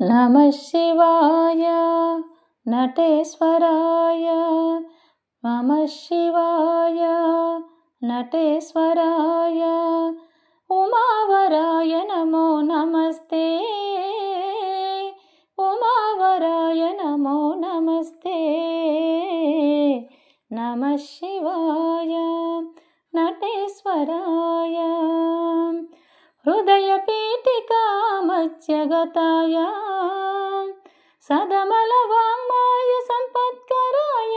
नमः शिवाय नटेश्वराय नमः शिवाय नटेश्वराय उमावराय नमो नमस्ते उमावराय नमो नमस्ते नमः शिवाय नटेश्वराय हृदयपीठिकामध्यगताय सदमलवाङ्माय सम्पत्कराय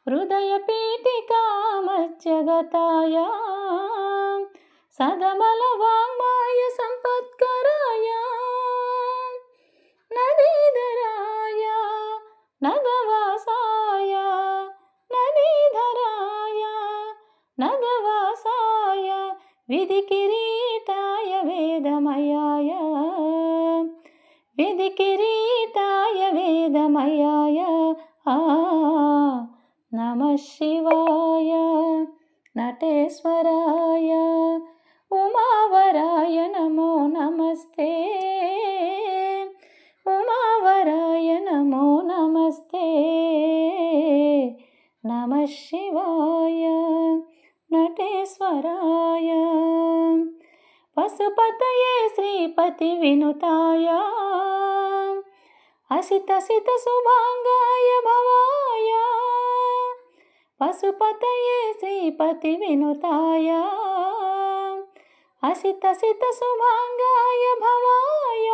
हृदयपीठिकामध्यगताय सदमलवाङ्माय सम्पत्कराय नदीधराय नगवासाय नदीधराय नगवासाय विधिकिरीटाय वेदमयाय विधिकिरीटाय वेदमयाय नमः शिवाय नटेश्वराय उमावराय नमो नमस्ते उमावराय नमो नमस्ते नमः शिवाय नटेश्वराय पशुपतये श्रीपतिविनुताय असितसितशुभाङ्गाय भवाय पशुपतये श्रीपतिविनुताय असितसितशुभाङ्गाय भवाय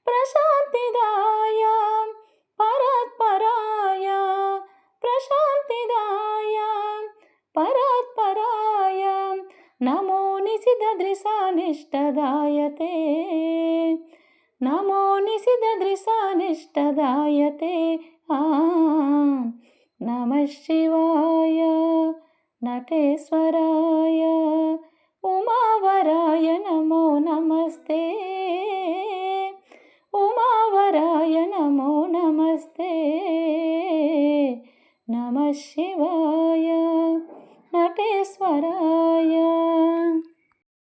प्रशान्तिदाय परात्पराय प्रशान्तिदाय परात्पराय नमो निशितदृशानिष्टदाय ते नमो निशितदृशानिष्टदाय ते नमः शिवाय नटेश्वराय उमावराय नमो नमस्ते उमावराय नमो नमस्ते नमः शिवाय।